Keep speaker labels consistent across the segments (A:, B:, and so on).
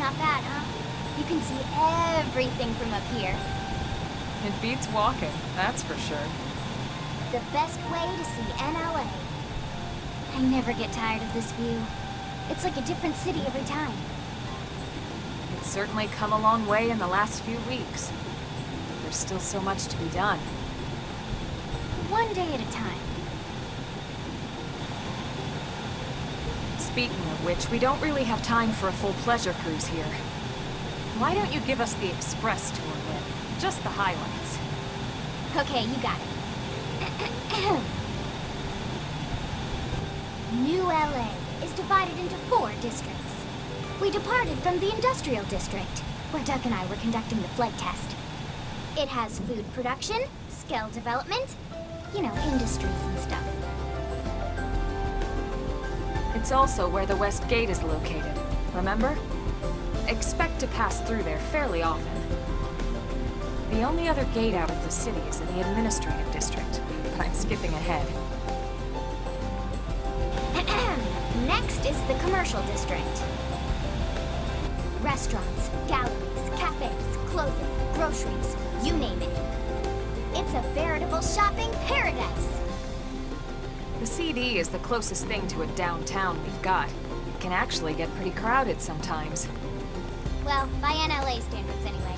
A: not bad, huh? You can see everything from up here.
B: It beats walking, that's for sure.
A: The best way to see NLA. I never get tired of this view. It's like a different city every time.
B: It's certainly come a long way in the last few weeks. There's still so much to be done.
A: One day at a time.
B: Speaking of which, we don't really have time for a full pleasure cruise here. Why don't you give us the express tour then? Just the highlights.
A: Okay, you got it. New LA is divided into 4 districts. We departed from the Industrial District, where Duck and I were conducting the flight test. It has food production, Skell development, you know, industries and stuff.
B: It's also where the West Gate is located, remember? Expect to pass through there fairly often. The only other gate out of the city is in the Administrative District, but I'm skipping ahead.
A: Next is the Commercial District. Restaurants, galleries, cafes, clothing, groceries, you name it. It's a veritable shopping paradise.
B: The CD is the closest thing to a downtown we've got. It can actually get pretty crowded sometimes.
A: Well, by NLA standards anyway.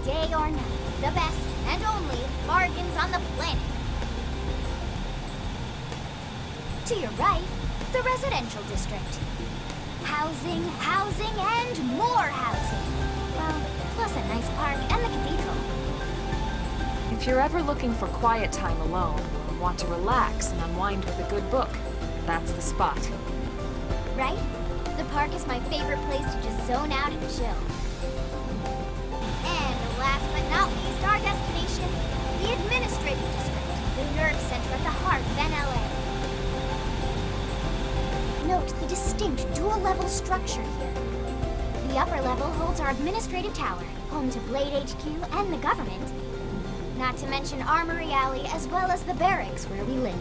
A: Day or night, the best and only bargains on the planet. To your right, the Residential District. Housing, housing, and more housing. Well, plus a nice park and the cathedral.
B: If you're ever looking for quiet time alone, or want to relax and unwind with a good book, that's the spot.
A: Right? The park is my favorite place to just zone out and chill. And last but not least, our destination, the Administrative District, the nerve center at the heart of NLA. Note the distinct dual-level structure here. The upper level holds our administrative tower, home to Blade HQ and the government. Not to mention Armory Alley as well as the Barracks where we live.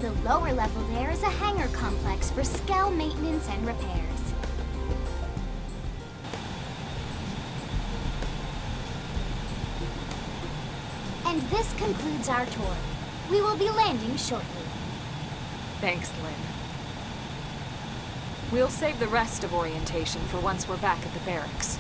A: The lower level there is a hangar complex for Skell maintenance and repairs. And this concludes our tour. We will be landing shortly.
B: Thanks, Lynn. We'll save the rest of orientation for once we're back at the barracks.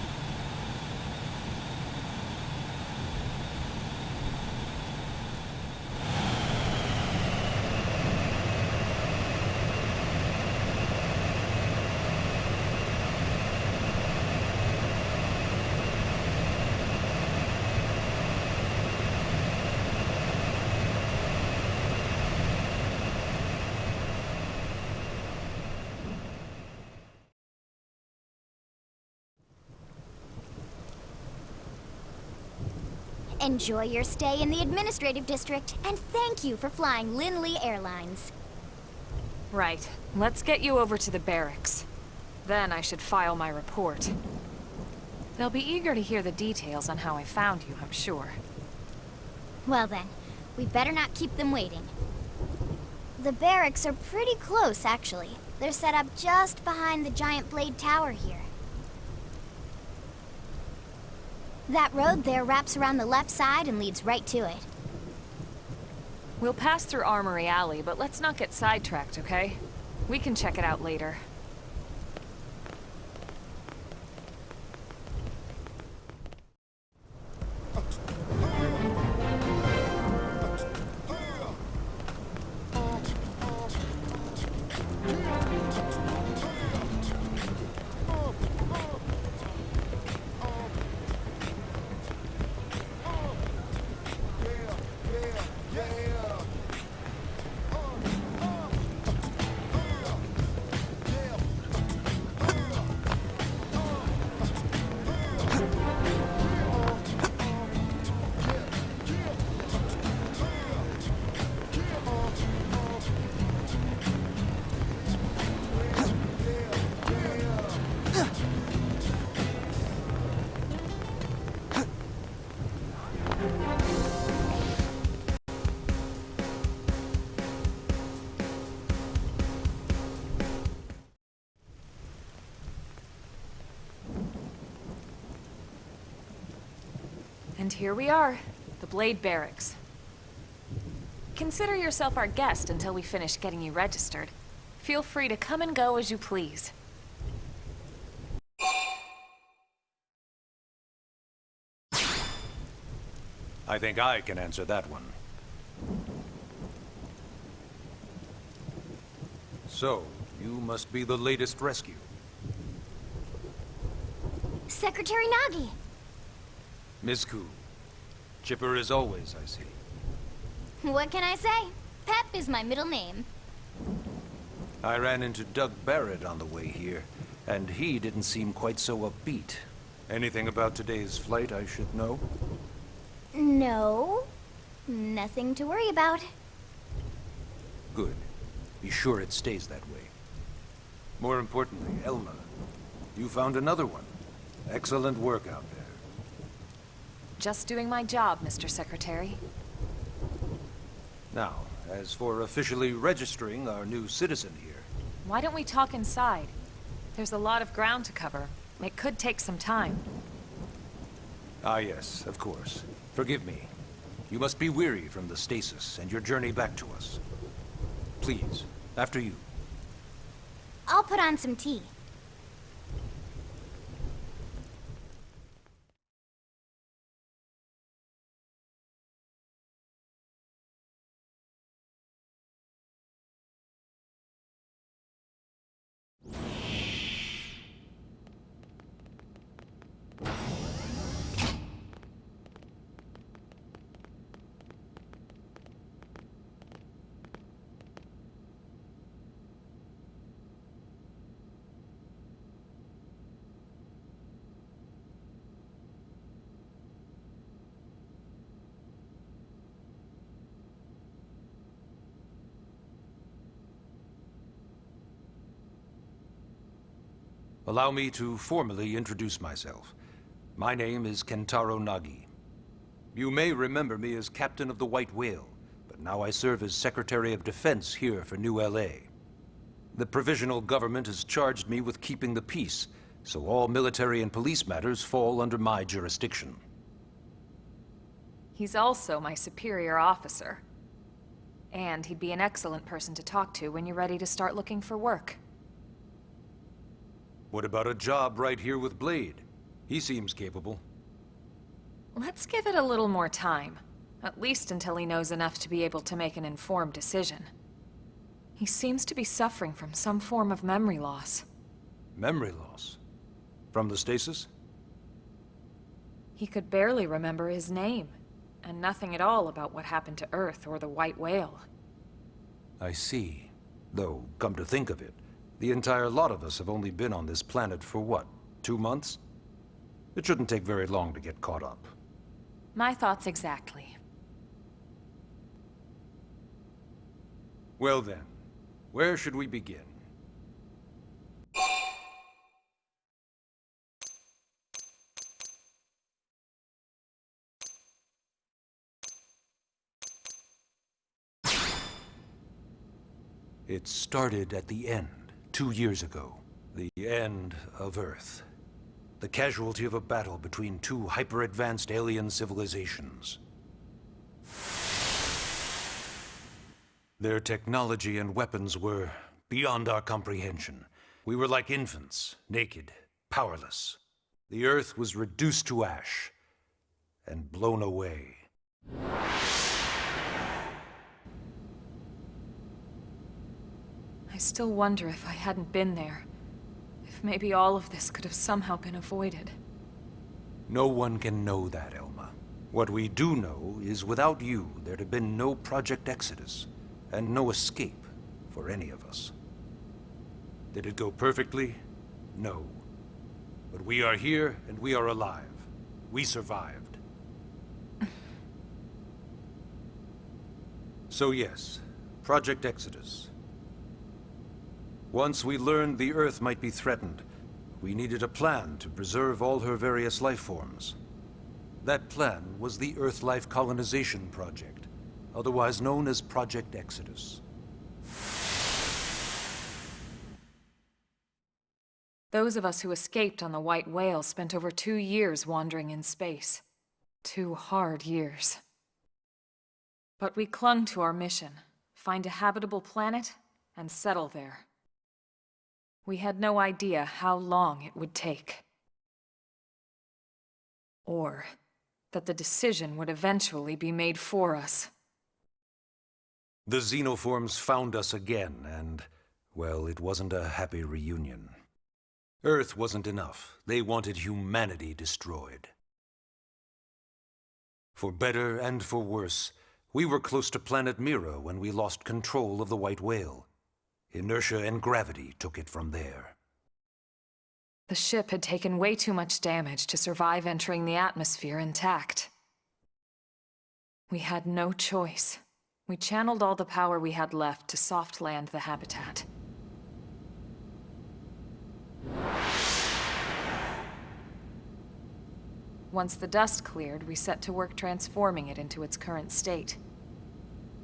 A: Enjoy your stay in the Administrative District, and thank you for flying Linley Airlines.
B: Right. Let's get you over to the barracks. Then I should file my report. They'll be eager to hear the details on how I found you, I'm sure.
A: Well then, we better not keep them waiting. The barracks are pretty close, actually. They're set up just behind the giant blade tower here. That road there wraps around the left side and leads right to it.
B: We'll pass through Armory Alley, but let's not get sidetracked, okay? We can check it out later. And here we are, the Blade Barracks. Consider yourself our guest until we finish getting you registered. Feel free to come and go as you please.
C: I think I can answer that one. So, you must be the latest rescue.
A: Secretary Nagi!
C: Ms. Koo. Chipper as always, I see.
A: What can I say? Pep is my middle name.
C: I ran into Doug Barrett on the way here, and he didn't seem quite so upbeat. Anything about today's flight I should know?
A: No. Nothing to worry about.
C: Good. Be sure it stays that way. More importantly, Elma, you found another one. Excellent work out there.
B: Just doing my job, Mr. Secretary.
C: Now, as for officially registering our new citizen here...
B: Why don't we talk inside? There's a lot of ground to cover. It could take some time.
C: Ah yes, of course. Forgive me. You must be weary from the stasis and your journey back to us. Please, after you.
A: I'll put on some tea.
C: Allow me to formally introduce myself. My name is Kentaro Nagi. You may remember me as Captain of the White Whale, but now I serve as Secretary of Defense here for New LA. The provisional government has charged me with keeping the peace, so all military and police matters fall under my jurisdiction.
B: He's also my superior officer. And he'd be an excellent person to talk to when you're ready to start looking for work.
C: What about a job right here with Blade? He seems capable.
B: Let's give it a little more time. At least until he knows enough to be able to make an informed decision. He seems to be suffering from some form of memory loss.
C: Memory loss? From the stasis?
B: He could barely remember his name, and nothing at all about what happened to Earth or the White Whale.
C: I see. Though, come to think of it, the entire lot of us have only been on this planet for what, 2 months? It shouldn't take very long to get caught up.
B: My thoughts exactly.
C: Well then, where should we begin? It started at the end, 2 years ago. The end of Earth. The casualty of a battle between two hyper-advanced alien civilizations. Their technology and weapons were beyond our comprehension. We were like infants, naked, powerless. The Earth was reduced to ash and blown away.
B: I still wonder if I hadn't been there. If maybe all of this could have somehow been avoided.
C: No one can know that, Elma. What we do know is without you, there'd have been no Project Exodus, and no escape for any of us. Did it go perfectly? No. But we are here, and we are alive. We survived. So yes, Project Exodus. Once we learned the Earth might be threatened, we needed a plan to preserve all her various life forms. That plan was the Earth Life Colonization Project, otherwise known as Project Exodus.
B: Those of us who escaped on the White Whale spent over 2 years wandering in space. 2 hard years. But we clung to our mission, find a habitable planet, and settle there. We had no idea how long it would take. Or that the decision would eventually be made for us.
C: The xenoforms found us again, and, well, it wasn't a happy reunion. Earth wasn't enough. They wanted humanity destroyed. For better and for worse, we were close to planet Mira when we lost control of the White Whale. Inertia and gravity took it from there.
B: The ship had taken way too much damage to survive entering the atmosphere intact. We had no choice. We channeled all the power we had left to soft land the habitat. Once the dust cleared, we set to work transforming it into its current state.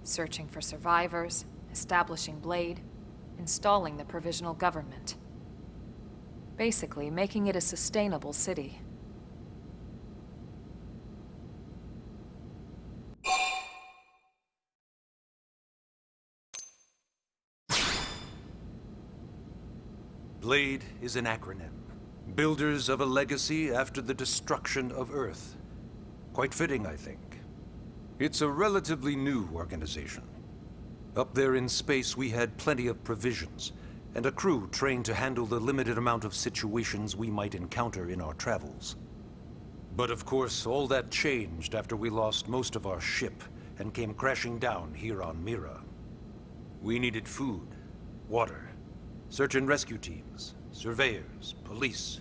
B: Searching for survivors, establishing Blade, installing the provisional government. Basically, making it a sustainable city.
C: Blade is an acronym. Builders of a legacy after the destruction of Earth. Quite fitting, I think. It's a relatively new organization. Up there in space, we had plenty of provisions, and a crew trained to handle the limited amount of situations we might encounter in our travels. But of course, all that changed after we lost most of our ship and came crashing down here on Mira. We needed food, water, search and rescue teams, surveyors, police.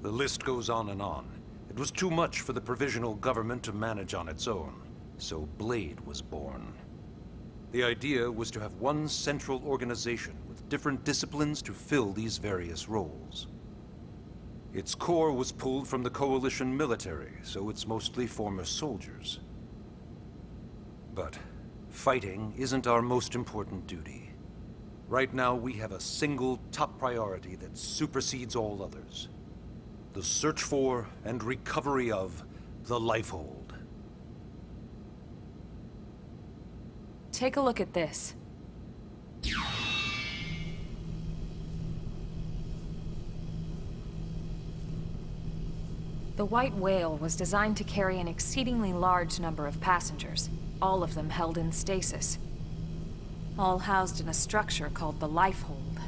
C: The list goes on and on. It was too much for the provisional government to manage on its own, so Blade was born. The idea was to have one central organization with different disciplines to fill these various roles. Its core was pulled from the Coalition military, so it's mostly former soldiers. But fighting isn't our most important duty. Right now, we have a single top priority that supersedes all others. The search for and recovery of the Lifehold.
B: Take a look at this. The White Whale was designed to carry an exceedingly large number of passengers, all of them held in stasis. All housed in a structure called the Lifehold.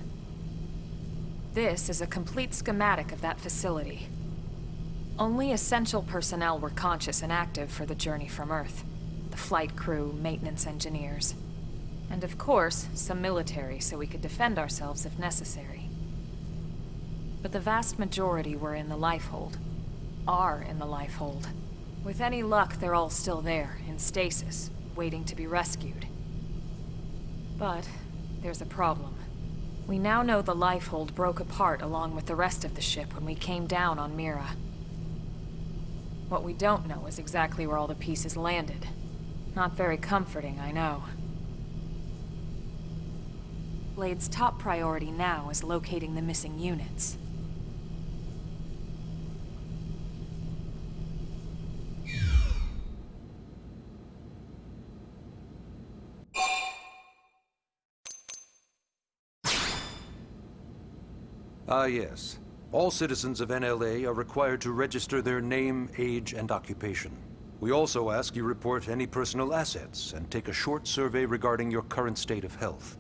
B: This is a complete schematic of that facility. Only essential personnel were conscious and active for the journey from Earth. The flight crew, maintenance engineers. And of course, some military so we could defend ourselves if necessary. But the vast majority were in the Lifehold. Are in the Lifehold. With any luck, they're all still there, in stasis, waiting to be rescued. But there's a problem. We now know the Lifehold broke apart along with the rest of the ship when we came down on Mira. What we don't know is exactly where all the pieces landed. Not very comforting, I know. Blade's top priority now is locating the missing units.
C: Ah, yes. All citizens of NLA are required to register their name, age, and occupation. We also ask you report any personal assets and take a short survey regarding your current state of health.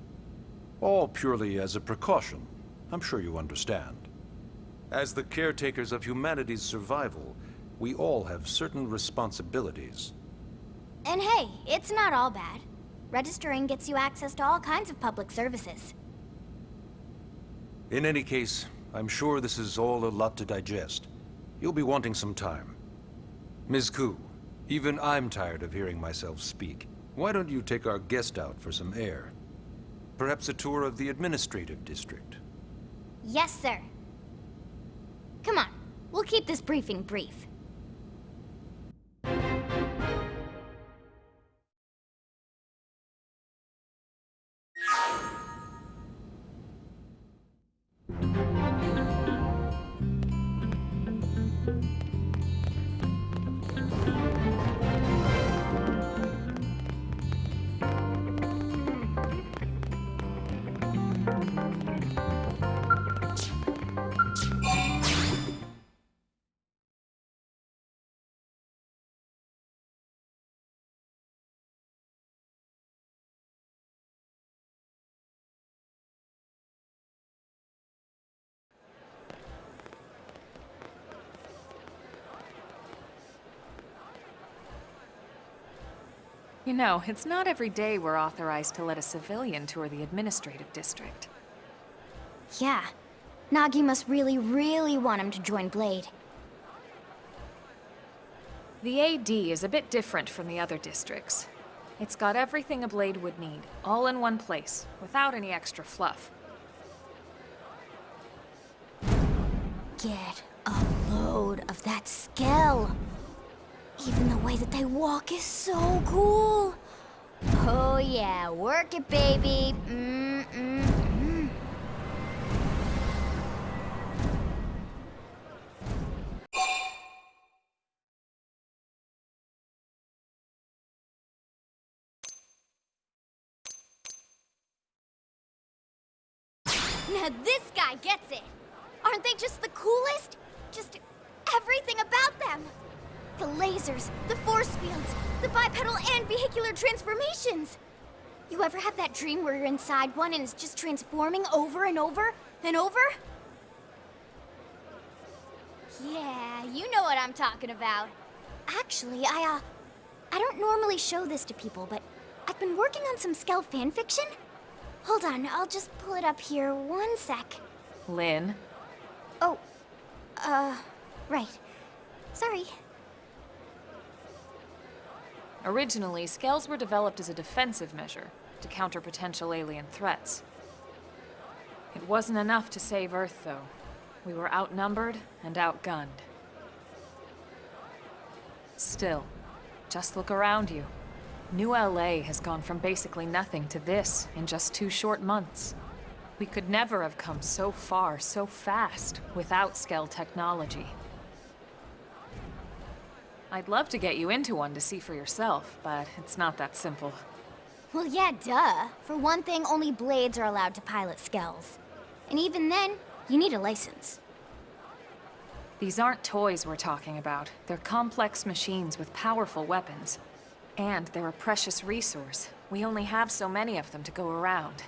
C: All purely as a precaution. I'm sure you understand. As the caretakers of humanity's survival, we all have certain responsibilities.
A: And hey, it's not all bad. Registering gets you access to all kinds of public services.
C: In any case, I'm sure this is all a lot to digest. You'll be wanting some time. Ms. Ku, even I'm tired of hearing myself speak. Why don't you take our guest out for some air? Perhaps a tour of the administrative district.
A: Yes, sir. Come on, we'll keep this briefing brief.
B: You know, it's not every day we're authorized to let a civilian tour the administrative district.
A: Yeah. Nagi must really, really want him to join Blade.
B: The AD is a bit different from the other districts. It's got everything a Blade would need, all in one place, without any extra fluff.
A: Get a load of that Skell. Even the way that they walk is so cool. Oh yeah, work it, baby. Now this guy gets it. Aren't they just the coolest? Just everything about them. The lasers, the force fields, the bipedal and vehicular transformations. You ever have that dream where you're inside one and it's just transforming over and over and over? Yeah, you know what I'm talking about. Actually, I don't normally show this to people, but I've been working on some Skell fanfiction. Hold on, I'll just pull it up here 1 sec.
B: Lynn?
A: Oh, right. Sorry.
B: Originally, Skells were developed as a defensive measure to counter potential alien threats. It wasn't enough to save Earth, though. We were outnumbered and outgunned. Still, just look around you. New LA has gone from basically nothing to this in just 2 short months. We could never have come so far, so fast, without Skell technology. I'd love to get you into one to see for yourself, but it's not that simple.
A: Well, yeah, duh. For one thing, only Blades are allowed to pilot Skells. And even then, you need a license.
B: These aren't toys we're talking about. They're complex machines with powerful weapons. And they're a precious resource. We only have so many of them to go around.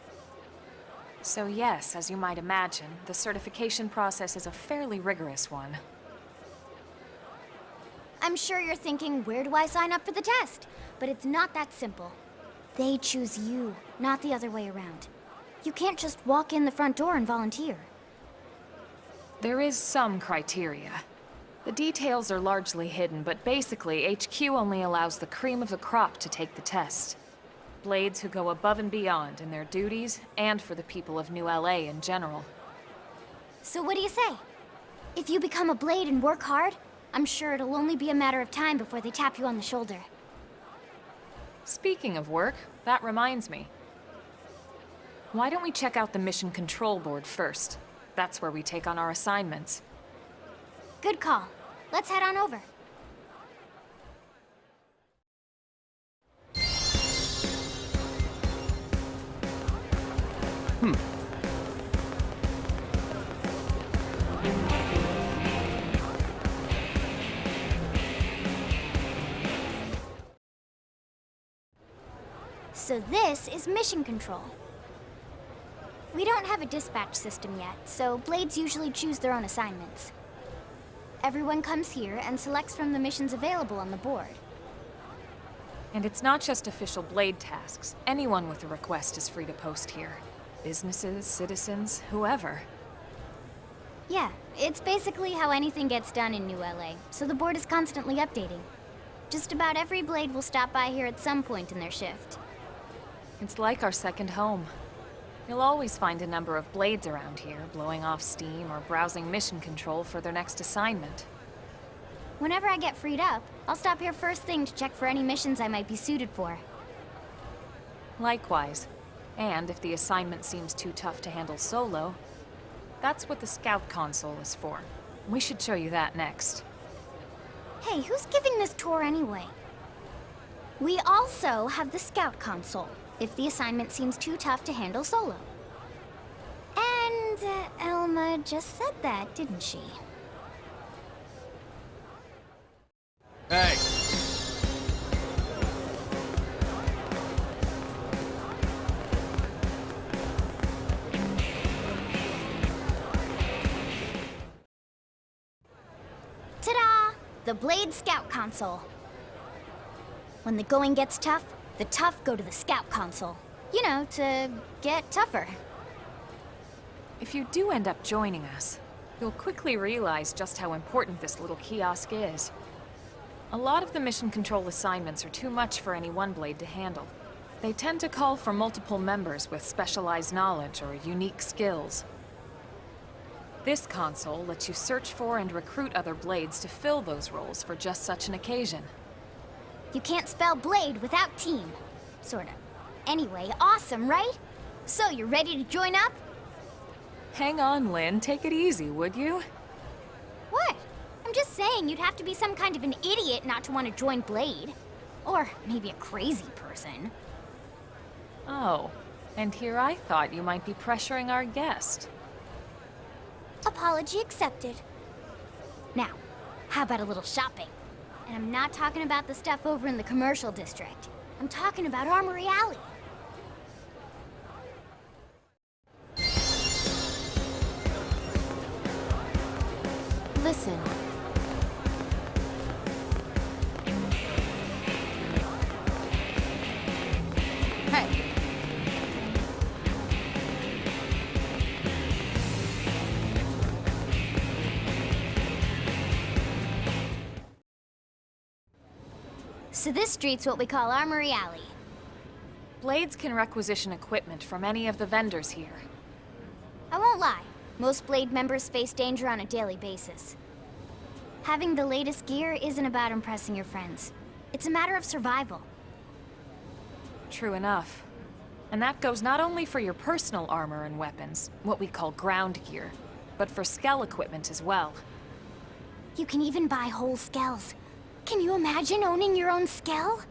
B: So yes, as you might imagine, the certification process is a fairly rigorous one.
A: I'm sure you're thinking, where do I sign up for the test? But it's not that simple. They choose you, not the other way around. You can't just walk in the front door and volunteer.
B: There is some criteria. The details are largely hidden, but basically, HQ only allows the cream of the crop to take the test. Blades who go above and beyond in their duties, and for the people of New LA in general.
A: So what do you say? If you become a Blade and work hard, I'm sure it'll only be a matter of time before they tap you on the shoulder.
B: Speaking of work, that reminds me. Why don't we check out the Mission Control Board first? That's where we take on our assignments.
A: Good call. Let's head on over. So this is Mission Control. We don't have a dispatch system yet, so Blades usually choose their own assignments. Everyone comes here and selects from the missions available on the board.
B: And it's not just official Blade tasks. Anyone with a request is free to post here. Businesses, citizens, whoever.
A: Yeah, it's basically how anything gets done in New LA, so the board is constantly updating. Just about every Blade will stop by here at some point in their shift.
B: It's like our second home. You'll always find a number of Blades around here, blowing off steam or browsing mission control for their next assignment.
A: Whenever I get freed up, I'll stop here first thing to check for any missions I might be suited for.
B: Likewise. And if the assignment seems too tough to handle solo, that's what the Scout console is for. We should show you that next.
A: Hey, who's giving this tour anyway? We also have the Scout console, if the assignment seems too tough to handle solo. And Elma just said that, didn't she?
C: Hey!
A: Ta-da! The Blade Scout console. When the going gets tough, The tough go to the scout console. You know, to get tougher.
B: If you do end up joining us, you'll quickly realize just how important this little kiosk is. A lot of the mission control assignments are too much for any one blade to handle. They tend to call for multiple members with specialized knowledge or unique skills. This console lets you search for and recruit other blades to fill those roles for just such an occasion.
A: You can't spell blade without team. Sorta. Anyway, awesome, right? So, you're ready to join up?
B: Hang on, Lynn. Take it easy, would you?
A: What? I'm just saying you'd have to be some kind of an idiot not to want to join Blade. Or maybe a crazy person.
B: Oh, and here I thought you might be pressuring our guest.
A: Apology accepted. Now, how about a little shopping? And I'm not talking about the stuff over in the commercial district. I'm talking about Armory Alley. Listen. Hey. So this street's what we call Armory Alley.
B: Blades can requisition equipment from any of the vendors here.
A: I won't lie. Most Blade members face danger on a daily basis. Having the latest gear isn't about impressing your friends. It's a matter of survival.
B: True enough. And that goes not only for your personal armor and weapons, what we call ground gear, but for Skell equipment as well.
A: You can even buy whole Skells. Can you imagine owning your own Skell?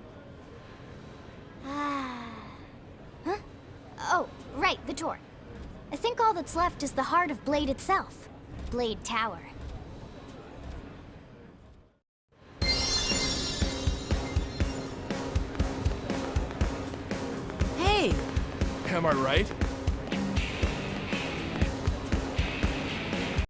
A: Huh? Oh, right, the door. I think all that's left is the heart of Blade itself. Blade Tower.
D: Hey!
E: Am I right?